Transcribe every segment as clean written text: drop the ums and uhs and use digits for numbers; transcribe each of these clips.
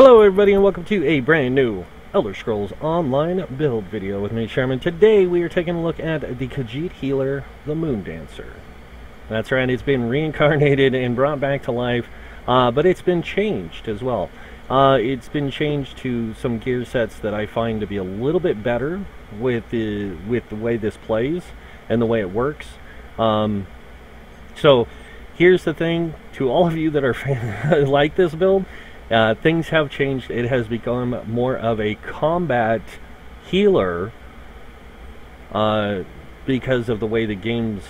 Hello everybody and welcome to a brand new Elder Scrolls Online build video with me, Sherman. Today we are taking a look at the Khajiit healer, the Moon Dancer. That's right, it's been reincarnated and brought back to life, but it's been changed as well. It's been changed to some gear sets that I find to be a little bit better with the way this plays and the way it works. So here's the thing, to all of you that are like this build, things have changed. It has become more of a combat healer because of the way the game's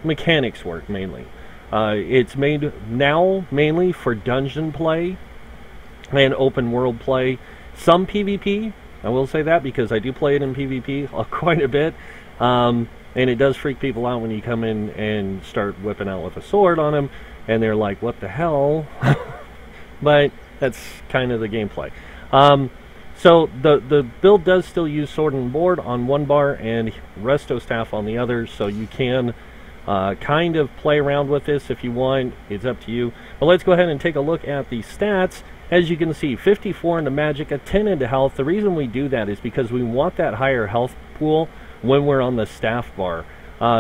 mechanics work, mainly. It's made now mainly for dungeon play and open world play. Some PvP, I will say that, because I do play it in PvP quite a bit. And it does freak people out when you come in and start whipping out with a sword on them, and they're like, what the hell? But that's kind of the gameplay. So the build does still use sword and board on one bar and resto staff on the other, so you can kind of play around with this if you want. It's up to you. But let's go ahead and take a look at the stats. As you can see, 54 into magic, a 10 into health. The reason we do that is because we want that higher health pool when we're on the staff bar,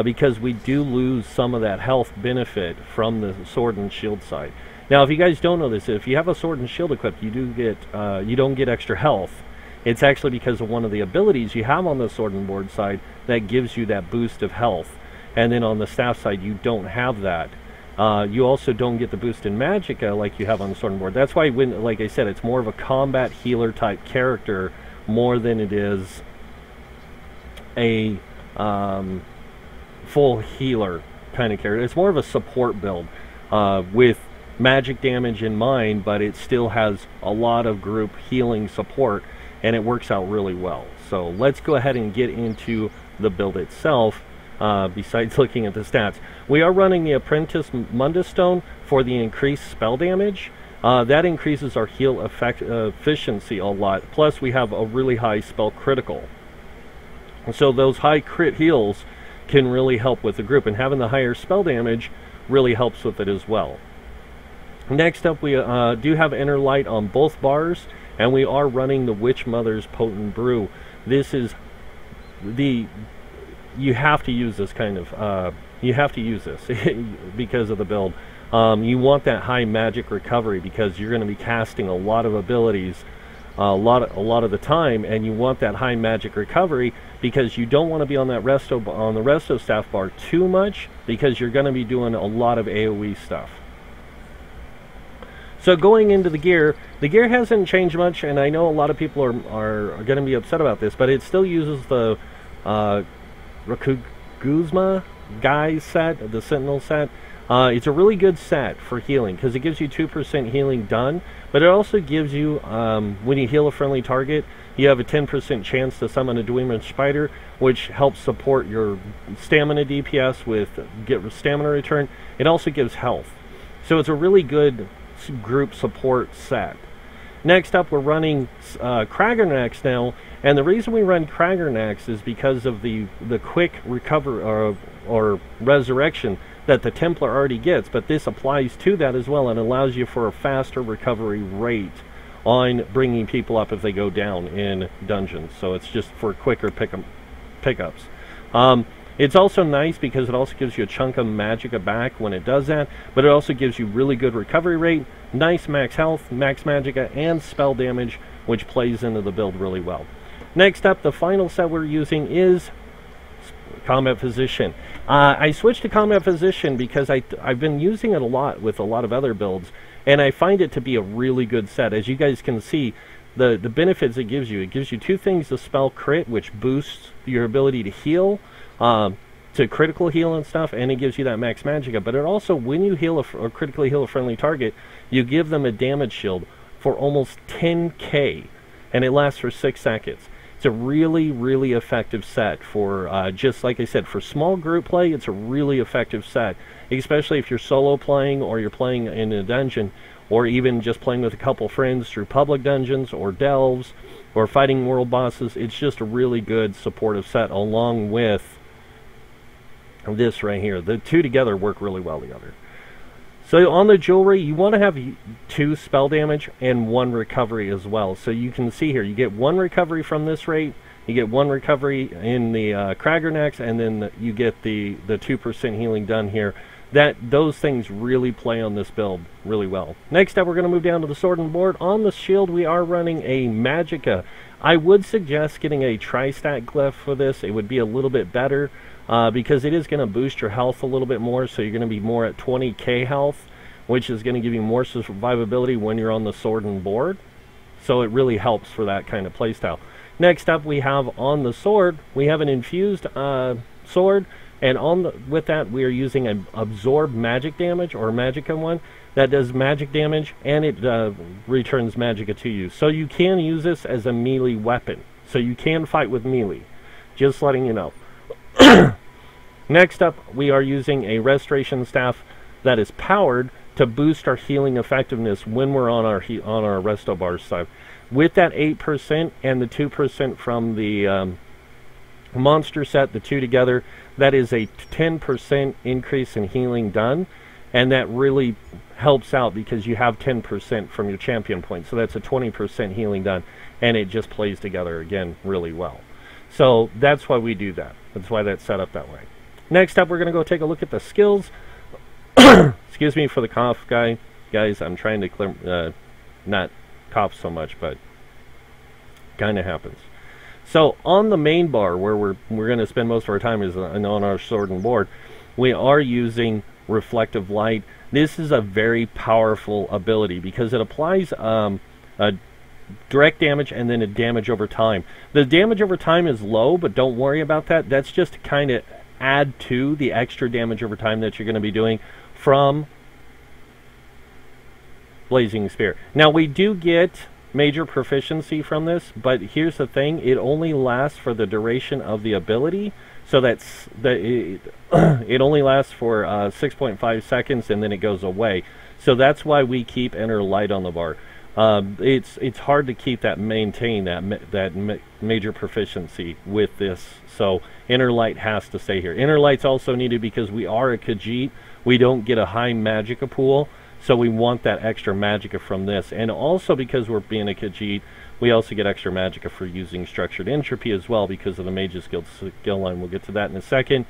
because we do lose some of that health benefit from the sword and shield side. Now, if you guys don't know this, if you have a sword and shield equipped, you don't get extra health. It's actually because of one of the abilities you have on the sword and board side that gives you that boost of health. And then on the staff side, you don't have that. You also don't get the boost in magicka like you have on the sword and board. That's why, when, like I said, it's more of a combat healer type character more than it is a full healer kind of character. It's more of a support build with magic damage in mind, but it still has a lot of group healing support, and it works out really well. So let's go ahead and get into the build itself. Besides looking at the stats, we are running the Apprentice Mundus Stone for the increased spell damage. That increases our heal efficiency a lot, plus we have a really high spell critical, so those high crit heals can really help with the group, and having the higher spell damage really helps with it as well. Next up, we do have Inner Light on both bars, and we are running the Witch Mother's Potent Brew. This is you have to use this kind of, you have to use this because of the build. You want that high magic recovery because you're going to be casting a lot of abilities a lot of the time, and you want that high magic recovery because you don't want to be on that the resto staff bar too much, because you're going to be doing a lot of AoE stuff. So going into the gear hasn't changed much, and I know a lot of people are going to be upset about this, but it still uses the Rakuguzma Guy set, the Sentinel set. It's a really good set for healing because it gives you 2% healing done, but it also gives you, when you heal a friendly target, you have a 10% chance to summon a Dwemer Spider, which helps support your stamina DPS with stamina return. It also gives health. So it's a really good group support set. Next up, we're running Kraggernacks now, and the reason we run Kraggernacks is because of the quick recover or resurrection that the Templar already gets, but this applies to that as well and allows you for a faster recovery rate on bringing people up if they go down in dungeons. So it's just for quicker pickups. It's also nice because it also gives you a chunk of magicka back when it does that, but it also gives you really good recovery rate, nice max health, max magicka, and spell damage, which plays into the build really well. Next up, the final set we're using is Combat Physician. I switched to Combat Physician because I've been using it a lot with a lot of other builds, and I find it to be a really good set. As you guys can see, the benefits it gives you two things: the spell crit, which boosts your ability to heal, to critical heal and stuff, and it gives you that max magicka. But it also, when you heal or critically heal a friendly target, you give them a damage shield for almost 10k, and it lasts for 6 seconds. It's a really, really effective set for, just like I said, for small group play. It's a really effective set, especially if you're solo playing or you're playing in a dungeon, or even just playing with a couple friends through public dungeons or delves or fighting world bosses. It's just a really good supportive set, along with this right here. The two together work really well together. So on the jewelry, you want to have 2 spell damage and 1 recovery as well. So you can see here, you get 1 recovery from this rate, you get 1 recovery in the Cragger necks, and then you get the 2% healing done here. Those things really play on this build really well. Next up, we're going to move down to the sword and board. On the shield, we are running a Magicka. I would suggest getting a tri-stack glyph for this. It would be a little bit better because it is going to boost your health a little bit more. So you're going to be more at 20k health, which is going to give you more survivability when you're on the sword and board. So it really helps for that kind of playstyle. Next up, we have on the sword, we have an infused sword. And with that, we are using an absorb magic damage, or Magicka one, that does magic damage, and it returns Magicka to you. So you can use this as a melee weapon. So you can fight with melee. Just letting you know. Next up, we are using a restoration staff that is powered to boost our healing effectiveness when we're on our resto bar side. With that 8% and the 2% from the monster set, the 2 together, that is a 10% increase in healing done, and that really helps out because you have 10% from your champion point, so that's a 20% healing done, and it just plays together again really well. So that's why we do that. That's why that's set up that way. Next up, we're going to go take a look at the skills. Excuse me for the cough, guys. I'm trying to clear, not cough so much, but kind of happens. So on the main bar, where we're going to spend most of our time is on our sword and board, we are using reflective light. This is a very powerful ability because it applies a direct damage and then a damage over time. The damage over time is low, but don't worry about that. That's just to kind of add to the extra damage over time that you're going to be doing from Blazing Spear. Now we do get major proficiency from this, but here's the thing, it only lasts for the duration of the ability, so it only lasts for 6.5 seconds and then it goes away. So that's why we keep Inner Light on the bar. It's hard to keep that, maintain that major proficiency with this, so Inner Light has to stay here. Inner Light's also needed because we are a Khajiit. We don't get a high Magicka pool, so we want that extra Magicka from this. And also because we're being a Khajiit, we also get extra Magicka for using Structured Entropy as well because of the Mage's Guild skill line. We'll get to that in a second.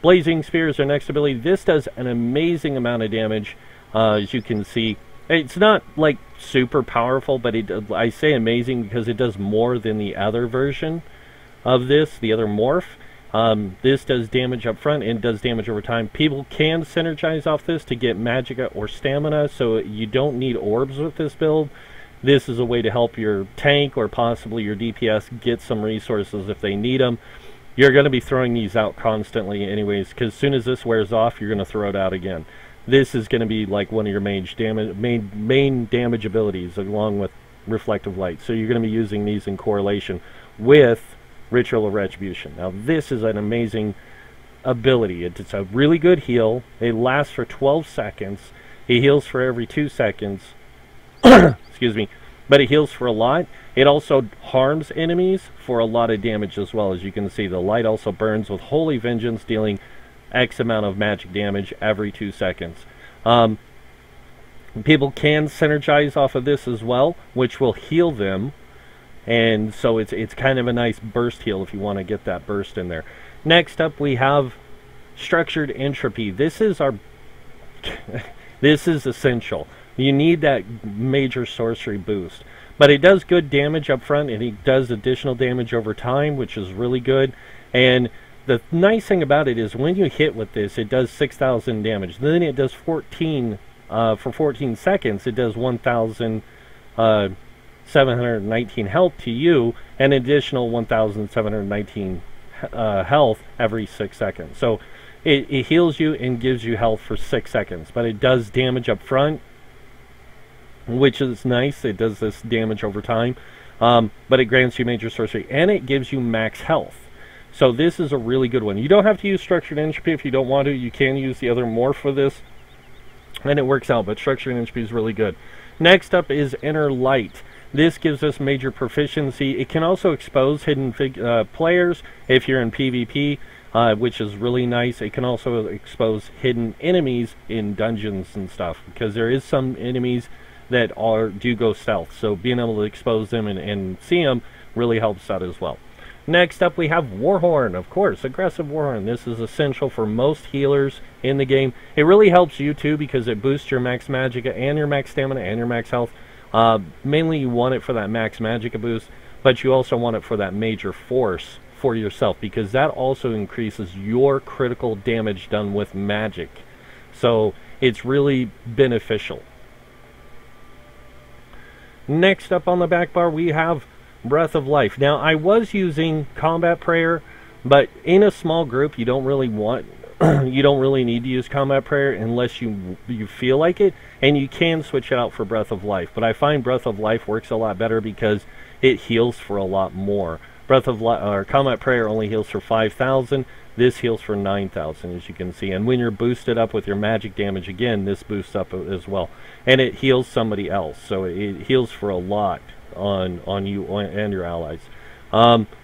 Blazing Spear is our next ability. This does an amazing amount of damage. As you can see, it's not like super powerful, but I say amazing because it does more than the other version of this, the other morph. This does damage up front and does damage over time. People can synergize off this to get Magicka or stamina, so you don't need orbs with this build. This is a way to help your tank or possibly your DPS get some resources if they need them. You're going to be throwing these out constantly anyways, because as soon as this wears off, you're going to throw it out again. This is going to be like one of your main damage abilities along with Reflective Light. So you're going to be using these in correlation with Ritual of Retribution. Now this is an amazing ability. It's a really good heal. It lasts for 12 seconds. It heals for every 2 seconds. Excuse me. But it heals for a lot. It also harms enemies for a lot of damage as well. As you can see, the light also burns with Holy Vengeance, dealing X amount of magic damage every 2 seconds. People can synergize off of this as well, which will heal them. And so it's kind of a nice burst heal if you want to get that burst in there. Next up, we have Structured Entropy. This is our this is essential. You need that major sorcery boost. But it does good damage up front, and it does additional damage over time, which is really good. And the nice thing about it is when you hit with this, it does 6,000 damage. Then it does 14 for 14 seconds. It does 1,719 health to you, and additional 1,719 health every 6 seconds. So it heals you and gives you health for 6 seconds, but it does damage up front, which is nice. It does this damage over time, but it grants you major sorcery, and it gives you max health. So this is a really good one. You don't have to use Structured Entropy if you don't want to. You can use the other morph for this, and it works out, but Structured Entropy is really good. Next up is Inner Light. This gives us major proficiency. It can also expose hidden players if you're in PvP. which is really nice. It can also expose hidden enemies in dungeons and stuff, because there is some enemies that do go stealth, so being able to expose them and see them really helps out as well. Next up we have Warhorn, of course, aggressive Warhorn. This is essential for most healers in the game. It really helps you too, because it boosts your max magicka and your max stamina and your max health. Mainly you want it for that max magicka boost, but you also want it for that major force for yourself, because that also increases your critical damage done with magic. So it's really beneficial. Next up on the back bar we have Breath of Life. Now I was using Combat Prayer, but in a small group you don't really want you don't really need to use Combat Prayer unless you feel like it, and you can switch it out for Breath of Life. But I find Breath of Life works a lot better because it heals for a lot more. Breath of Life or Combat Prayer only heals for 5,000. This heals for 9,000, as you can see. And when you're boosted up with your magic damage, again, this boosts up as well. And it heals somebody else, so it heals for a lot on you and your allies.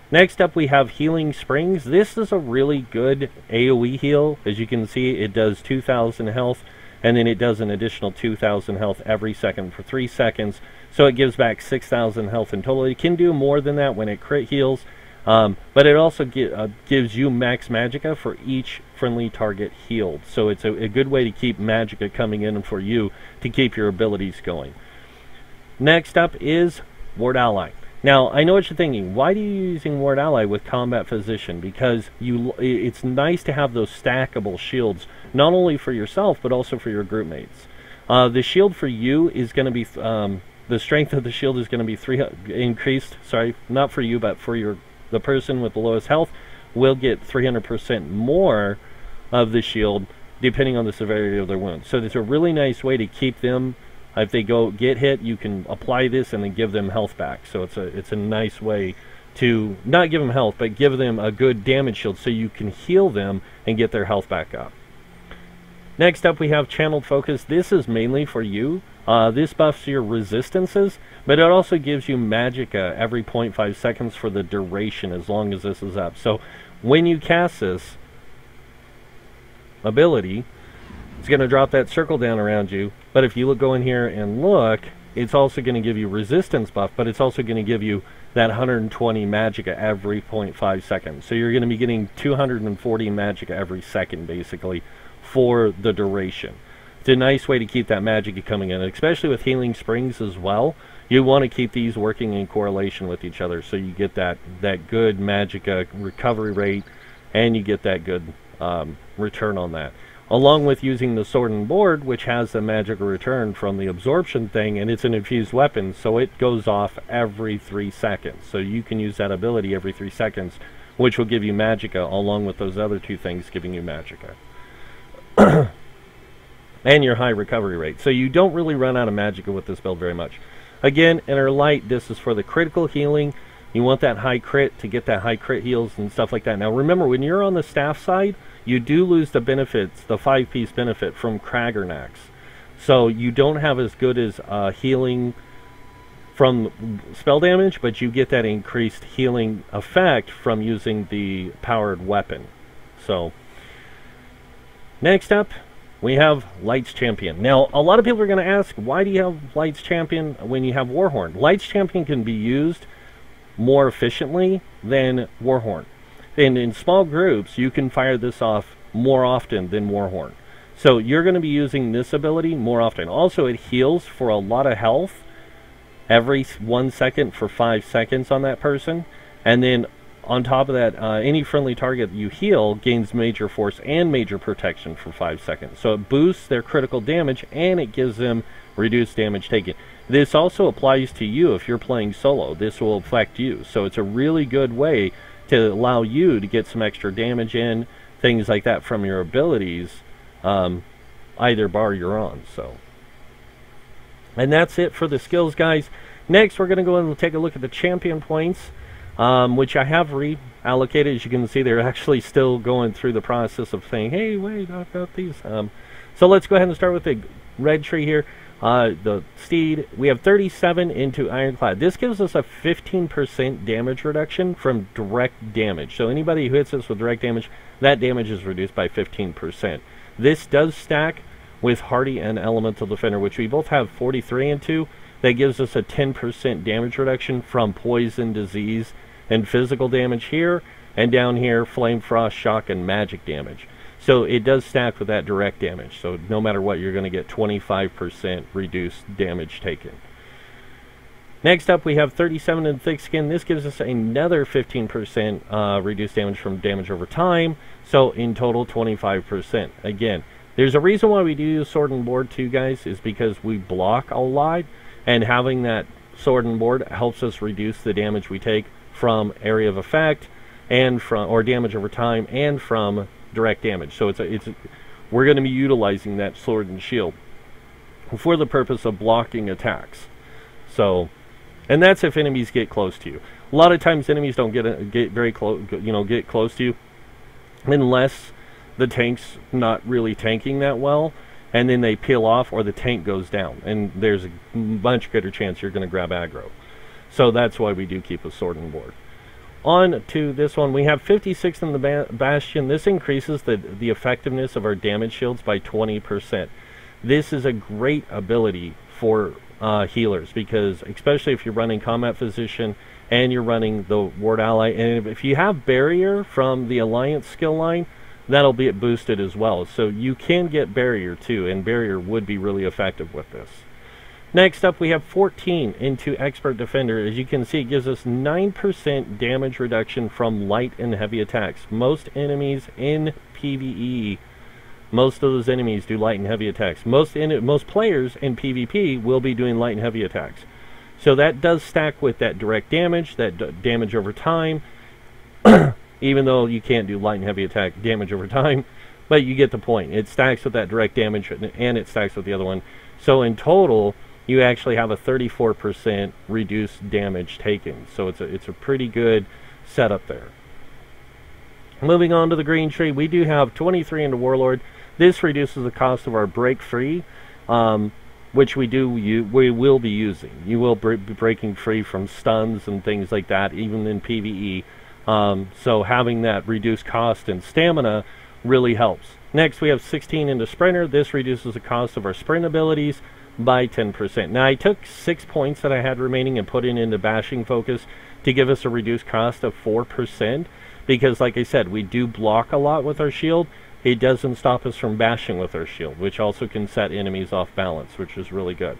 Next up we have Healing Springs. This is a really good AoE heal. As you can see, it does 2,000 health, and then it does an additional 2,000 health every second for 3 seconds. So it gives back 6,000 health in total. It can do more than that when it crit heals, but it also gives you max magicka for each friendly target healed. So it's a good way to keep magicka coming in for you to keep your abilities going. Next up is Ward Ally. Now, I know what you're thinking. Why are you using Ward Ally with Combat Physician? Because it's nice to have those stackable shields, not only for yourself, but also for your group mates. The shield for you is going to be, the strength of the shield is going to be increased, sorry, not for you, but for the person with the lowest health will get 300% more of the shield, depending on the severity of their wounds. So it's a really nice way to keep them. If they get hit, you can apply this and then give them health back. So it's a nice way to not give them health, but give them a good damage shield so you can heal them and get their health back up. Next up we have Channeled Focus. This is mainly for you. This buffs your resistances, but it also gives you magicka every 0.5 seconds for the duration as long as this is up. So when you cast this ability, it's going to drop that circle down around you, but if you go in here and look, it's also going to give you resistance buff, but it's also going to give you that 120 magicka every 0.5 seconds. So you're going to be getting 240 magicka every second, basically, for the duration. It's a nice way to keep that magicka coming in, especially with Healing Springs as well. You want to keep these working in correlation with each other, so you get that good magicka recovery rate, and you get that good return on that. Along with using the Sword and Board, which has the magical return from the absorption thing, and it's an infused weapon, so it goes off every 3 seconds. So you can use that ability every 3 seconds, which will give you magicka, along with those other two things giving you magicka. And your high recovery rate. So you don't really run out of magicka with this build very much. Again, in our light, this is for the critical healing. You want that high crit to get that high crit heals and stuff like that. Now remember, when you're on the staff side, you do lose the benefits, the 5-piece benefit from Kraggernacks. So you don't have as good as healing from spell damage, but you get that increased healing effect from using the powered weapon. So next up, we have Light's Champion. Now, a lot of people are going to ask, why do you have Light's Champion when you have Warhorn? Light's Champion can be used more efficiently than Warhorn. And in small groups, you can fire this off more often than Warhorn. So you're going to be using this ability more often. Also, it heals for a lot of health every 1 second for 5 seconds on that person. And then on top of that, any friendly target you heal gains major force and major protection for 5 seconds. So it boosts their critical damage, and it gives them reduced damage taken. This also applies to you if you're playing solo. This will affect you. So it's a really good way to allow you to get some extra damage in, things like that from your abilities, either bar you're on. So, and that's it for the skills, guys. Next, we're going to go and take a look at the champion points, which I have reallocated. As you can see, they're actually still going through the process of saying, hey, wait, I've got these. So let's go ahead and start with the red tree here. the steed. We have 37 into ironclad. This gives us a 15% damage reduction from direct damage. So anybody who hits us with direct damage, that damage is reduced by 15%. This does stack with hardy and elemental defender, which we both have 43 into. That gives us a 10% damage reduction from poison, disease, and physical damage here, and down here flame, frost, shock, and magic damage. So it does stack with that direct damage. So no matter what, you're going to get 25% reduced damage taken. Next up, we have 37 in thick skin. This gives us another 15% reduced damage from damage over time. So in total, 25%. Again, there's a reason why we do use sword and board too, guys, is because we block a lot, and having that sword and board helps us reduce the damage we take from area of effect and from, or damage over time, and from direct damage. So we're going to be utilizing that sword and shield for the purpose of blocking attacks. So, and that's if enemies get close to you. A lot of times enemies don't get very close, get close to you, unless the tank's not really tanking that well, and then they peel off or the tank goes down, and there's a much greater chance you're going to grab aggro. So that's why we do keep a sword and board. On to this one, we have 56 in the Bastion. This increases the effectiveness of our damage shields by 20%. This is a great ability for healers, because especially if you're running combat physician and you're running the ward ally, and if you have barrier from the alliance skill line, that'll be boosted as well. So you can get barrier too, and barrier would be really effective with this. Next up, we have 14 into expert defender. As you can see, it gives us 9% damage reduction from light and heavy attacks. Most enemies in PvE, most of those enemies do light and heavy attacks. Most players in PvP will be doing light and heavy attacks. So that does stack with that direct damage, that damage over time, even though you can't do light and heavy attack damage over time, but you get the point. It stacks with that direct damage, and it stacks with the other one. So in total, you actually have a 34% reduced damage taken. So it's a pretty good setup there. Moving on to the green tree, we do have 23 into Warlord. This reduces the cost of our break free, which we will be using. You will be breaking free from stuns and things like that, even in PvE. So having that reduced cost and stamina really helps. Next, we have 16 into Sprinter. This reduces the cost of our sprint abilities by 10%. Now, I took 6 points that I had remaining and put it into bashing focus to give us a reduced cost of 4%, because like I said, we do block a lot with our shield. It doesn't stop us from bashing with our shield, which also can set enemies off balance, which is really good.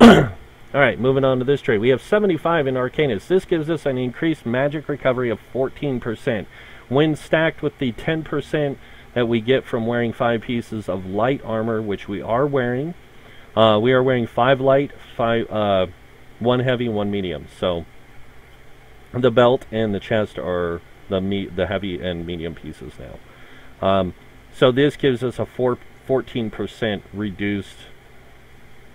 Alright, moving on to this trait. We have 75 in Arcanus. This gives us an increased magic recovery of 14%. When stacked with the 10% that we get from wearing 5 pieces of light armor, which we are wearing. We are wearing 5 light, 1 heavy, 1 medium. So the belt and the chest are the heavy and medium pieces now. So this gives us a 14% reduced,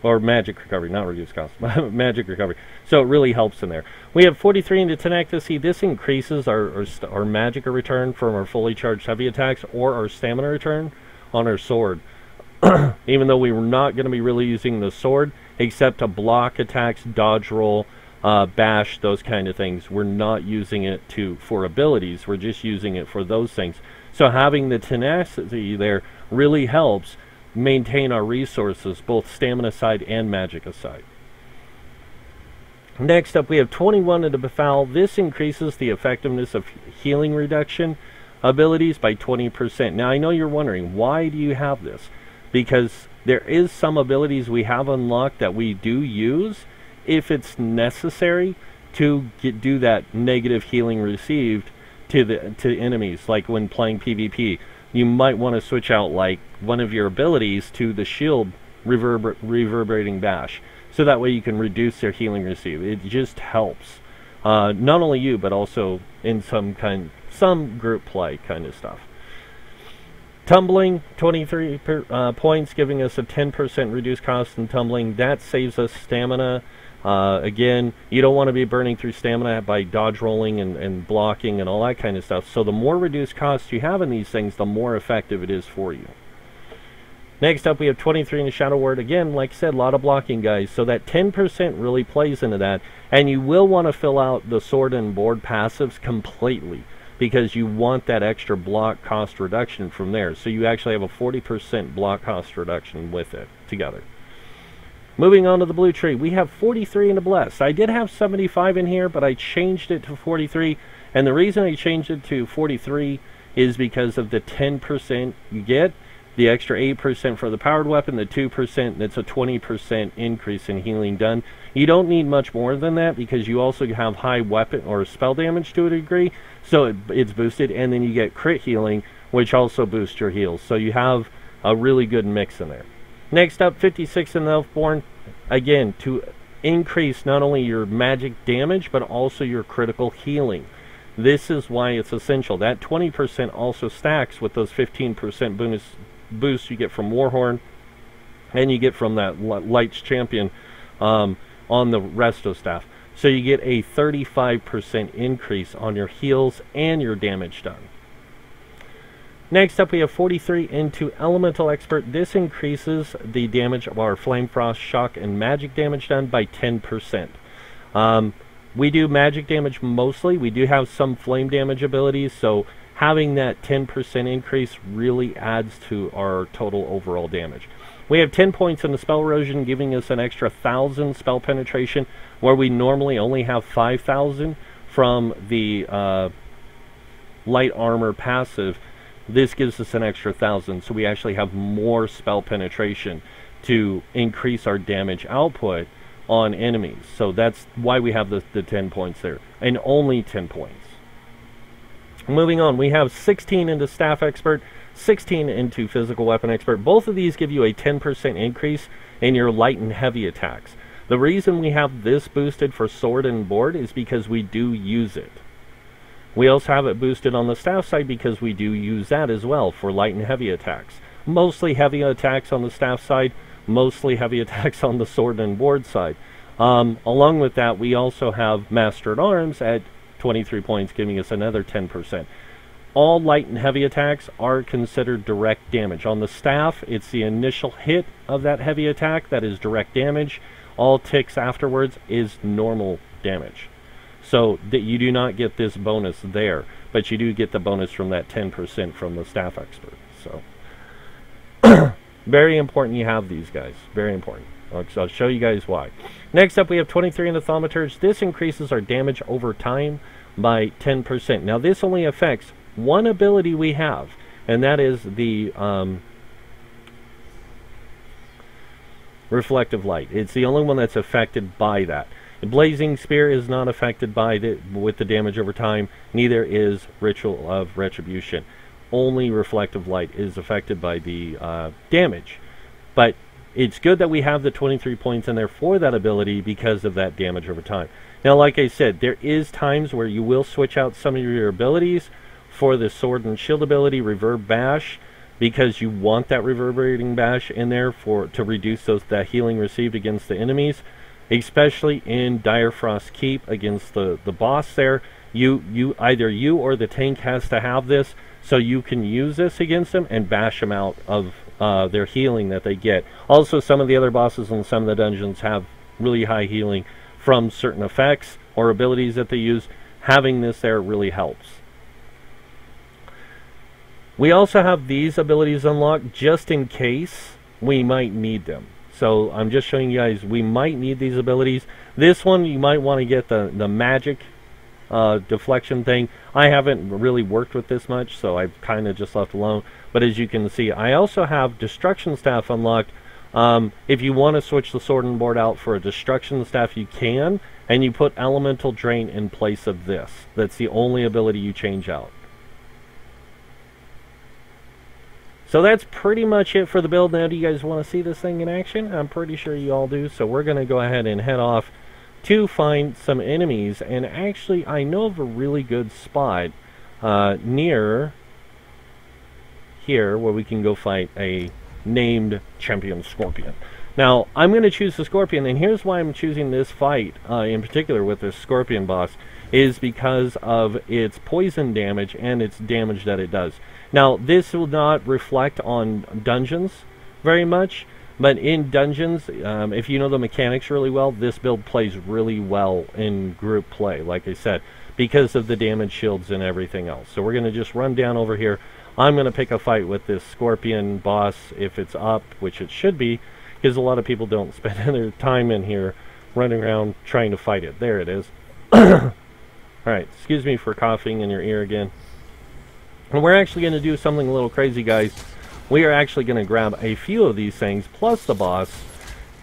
or magic recovery, not reduced cost, magic recovery. So it really helps in there. We have 43 into Tenacity. This increases our magic return from our fully charged heavy attacks, or our stamina return on our sword. Even though we were not going to be really using the sword, except to block attacks, dodge roll, bash, those kind of things. We're not using it for abilities. We're just using it for those things. So having the tenacity there really helps maintain our resources, both stamina side and magic aside. Next up, we have 21 into Befoul. This increases the effectiveness of healing reduction abilities by 20%. Now, I know you're wondering, why do you have this? Because there is some abilities we have unlocked that we do use if it's necessary to do that negative healing received to enemies. Like when playing PvP, you might want to switch out like one of your abilities to the shield reverberating bash, so that way you can reduce their healing received. It just helps, not only you, but also in some group play kind of stuff. Tumbling, 23 points, giving us a 10% reduced cost in tumbling. That saves us stamina. Again, you don't want to be burning through stamina by dodge rolling and blocking and all that kind of stuff. So the more reduced cost you have in these things, the more effective it is for you. Next up, we have 23 in the Shadow Word. Again, like I said, a lot of blocking, guys. So that 10% really plays into that. And you will want to fill out the sword and board passives completely, because you want that extra block cost reduction from there. So you actually have a 40% block cost reduction with it together. Moving on to the blue tree, we have 43 in the Bless. I did have 75 in here, but I changed it to 43. And the reason I changed it to 43 is because of the 10% you get, the extra 8% for the powered weapon, the 2%, that's a 20% increase in healing done. You don't need much more than that because you also have high weapon or spell damage to a degree, so it's boosted, and then you get crit healing, which also boosts your heals. So you have a really good mix in there. Next up, 56 in the Elfborn. Again, to increase not only your magic damage, but also your critical healing. This is why it's essential. That 20% also stacks with those 15% bonus boosts you get from Warhorn, and you get from that Lights Champion on the Resto staff. So you get a 35% increase on your heals and your damage done. Next up, we have 43 into Elemental Expert. This increases the damage of our Flame Frost, Shock, and Magic damage done by 10%. We do magic damage mostly. We do have some flame damage abilities, so having that 10% increase really adds to our total overall damage. We have 10 points in the Spell Erosion, giving us an extra 1,000 spell penetration, where we normally only have 5,000 from the light armor passive. This gives us an extra 1,000, so we actually have more spell penetration to increase our damage output on enemies. So that's why we have the 10 points there, and only 10 points. Moving on, we have 16 into Staff Expert, 16 into Physical Weapon Expert. Both of these give you a 10% increase in your light and heavy attacks. The reason we have this boosted for sword and board is because we do use it. We also have it boosted on the staff side because we do use that as well for light and heavy attacks. Mostly heavy attacks on the staff side, mostly heavy attacks on the sword and board side. Along with that, we also have Master at Arms at 23 points, giving us another 10%. All light and heavy attacks are considered direct damage. On the staff, it's the initial hit of that heavy attack that is direct damage. All ticks afterwards is normal damage. So that you do not get this bonus there, but you do get the bonus from that 10% from the Staff Expert. So very important you have these, guys. Very important. I'll show you guys why. Next up, we have 23 in the Thaumaturge. This increases our damage over time by 10%. Now, this only affects one ability we have, and that is the Reflective Light. It's the only one that's affected by that. The Blazing Spear is not affected by with the damage over time. Neither is Ritual of Retribution. Only Reflective Light is affected by the damage. But it's good that we have the 23 points in there for that ability because of that damage over time. Now, like I said, there is times where you will switch out some of your abilities for the Sword and Shield ability, Reverb Bash, because you want that Reverberating Bash in there to reduce that healing received against the enemies, especially in Dire Frost Keep against the boss there. Either you or the tank has to have this, so you can use this against them and bash them out of their healing that they get. Also, some of the other bosses in some of the dungeons have really high healing from certain effects or abilities that they use. Having this there really helps. We also have these abilities unlocked just in case we might need them. So I'm just showing you guys we might need these abilities. This one you might want to get the magic deflection thing. I haven't really worked with this much, so I've kind of just left alone. But as you can see, I also have Destruction Staff unlocked. If you want to switch the Sword and Board out for a Destruction Staff, you can, and you put Elemental Drain in place of this. That's the only ability you change out. So that's pretty much it for the build. Now, do you guys want to see this thing in action? I'm pretty sure you all do. So we're going to go ahead and head off to find some enemies. And actually, I know of a really good spot near here where we can go fight a named Champion Scorpion. Now, I'm going to choose the Scorpion, and here's why I'm choosing this fight in particular with this Scorpion boss, is because of its poison damage and its damage that it does. Now, this will not reflect on dungeons, very much. But in dungeons, if you know the mechanics really well, this build plays really well in group play, like I said, because of the damage shields and everything else. So we're going to just run down over here. I'm going to pick a fight with this scorpion boss if it's up, which it should be, because a lot of people don't spend their time in here running around trying to fight it. There it is. Alright, excuse me for coughing in your ear again. And we're actually going to do something a little crazy, guys. We are actually going to grab a few of these things, plus the boss,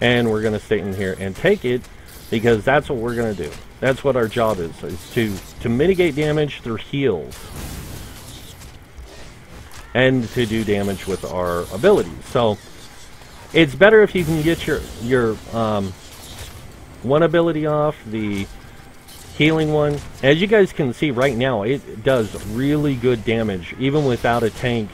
and we're going to stay in here and take it, because that's what we're going to do. That's what our job is to mitigate damage through heals. And to do damage with our abilities. So, it's better if you can get your one ability off, the healing one. As you guys can see right now, it does really good damage, even without a tank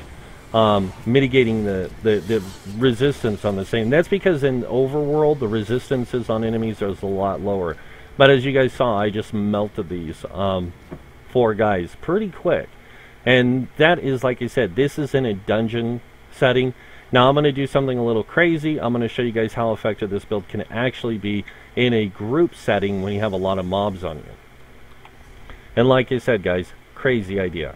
mitigating the resistance on the same. That's because in Overworld, the resistances on enemies is a lot lower. But as you guys saw, I just melted these 4 guys pretty quick. And that is, like I said, this is in a dungeon setting. Now I'm going to do something a little crazy. I'm going to show you guys how effective this build can actually be in a group setting when you have a lot of mobs on you. And like I said, guys, crazy idea.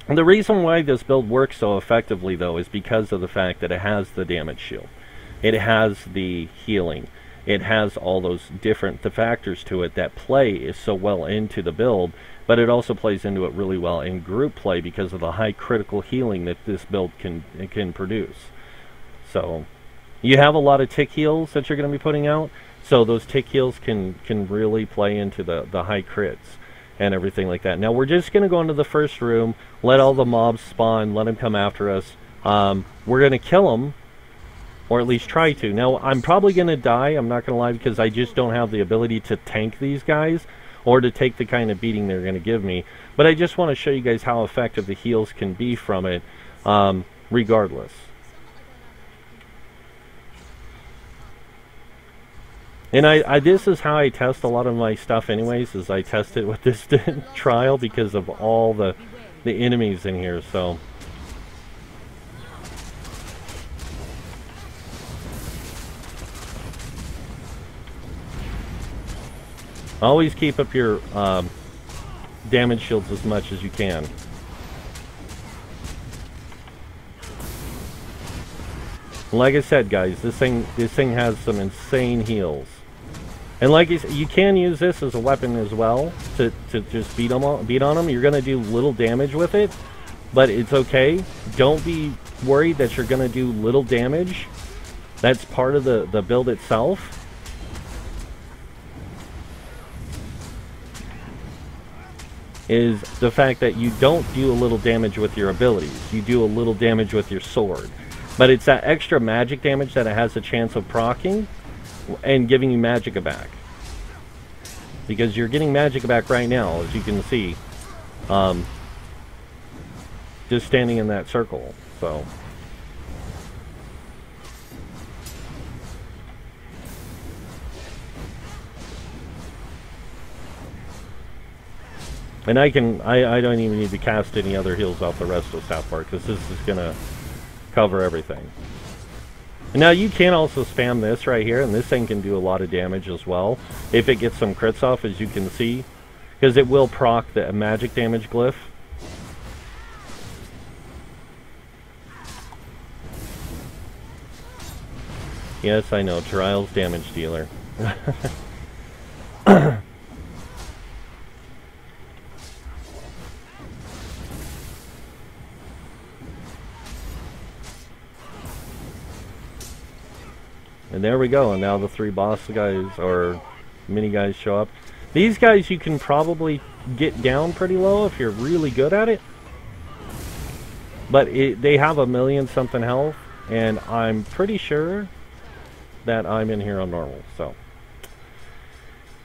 And the reason why this build works so effectively, though, is because of the fact that it has the damage shield. It has the healing. It has all those different factors to it that play so well into the build, but it also plays into it really well in group play because of the high critical healing that this build can produce. So, you have a lot of tick heals that you're going to be putting out, so those tick heals can really play into the high crits and everything like that. Now we're just going to go into the first room, let all the mobs spawn, let them come after us. We're going to kill them, or at least try to. Now I'm probably going to die, I'm not going to lie, because I just don't have the ability to tank these guys, or to take the kind of beating they're going to give me. But I just want to show you guys how effective the heals can be from it, regardless. And this is how I test a lot of my stuff anyways, is I test it with this trial because of all the enemies in here, so. Always keep up your damage shields as much as you can. Like I said, guys, this thing has some insane heals. And like you can use this as a weapon as well to just beat on them. You're going to do little damage with it, but it's okay. Don't be worried that you're going to do little damage. That's part of the build itself. Is the fact that you don't do a little damage with your abilities. You do a little damage with your sword. But it's that extra magic damage that it has a chance of proccing and giving you magicka back. Because you're getting magicka back right now, as you can see. Just standing in that circle. So. And I don't even need to cast any other heals off the rest of South Park, because this is going to cover everything. And now you can also spam this right here, and this thing can do a lot of damage as well, if it gets some crits off, as you can see, because it will proc the magic damage glyph. Yes, I know, Trial's damage dealer. And there we go, and now the 3 boss guys, or mini guys, show up. These guys you can probably get down pretty low if you're really good at it. But they have 1,000,000 something health, and I'm pretty sure that I'm in here on normal, so.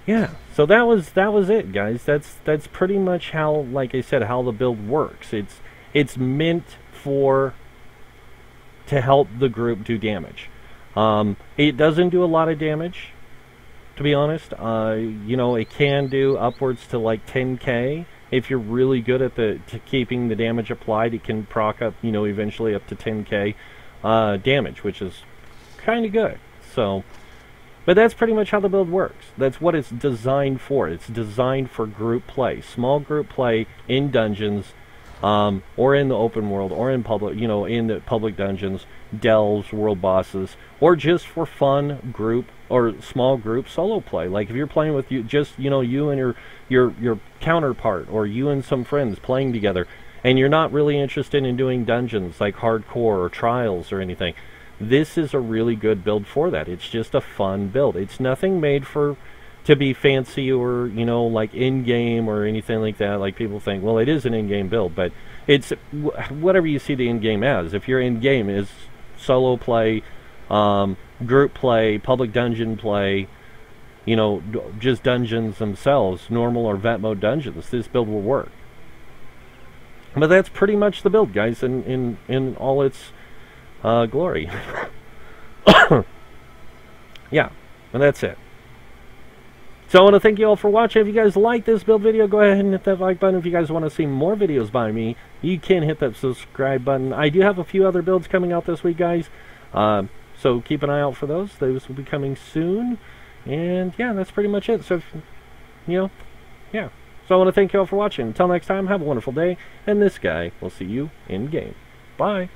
Yeah, so that was it, guys. That's pretty much how, like I said, how the build works. It's meant to help the group do damage. It doesn't do a lot of damage, to be honest. You know, it can do upwards to like 10k If you're really good at to keeping the damage applied, it can proc up, you know, eventually up to 10k damage, which is kind of good. So, but that's pretty much how the build works. That's what it's designed for. It's designed for group play, small group play in dungeons, or in the open world, or in public, you know, in the public dungeons, delves, world bosses, or just for fun group or small group solo play. Like if you're playing with just you and your counterpart, or you and some friends playing together, and you're not really interested in doing dungeons like hardcore or trials or anything, this is a really good build for that. It's just a fun build. It's nothing made to be fancy or, you know, like in-game or anything like that. Like people think, well, it is an in-game build, but it's whatever you see the in-game as. If your in-game is solo play, group play, public dungeon play, you know, just dungeons themselves, normal or vet mode dungeons, this build will work. But that's pretty much the build, guys, in all its glory. Yeah, and that's it. So I want to thank you all for watching. If you guys like this build video, go ahead and hit that like button. If you guys want to see more videos by me, you can hit that subscribe button. I do have a few other builds coming out this week, guys. So keep an eye out for those. Those will be coming soon. And yeah, that's pretty much it. So, if, you know, yeah. So I want to thank you all for watching. Until next time, have a wonderful day. And this guy will see you in game. Bye.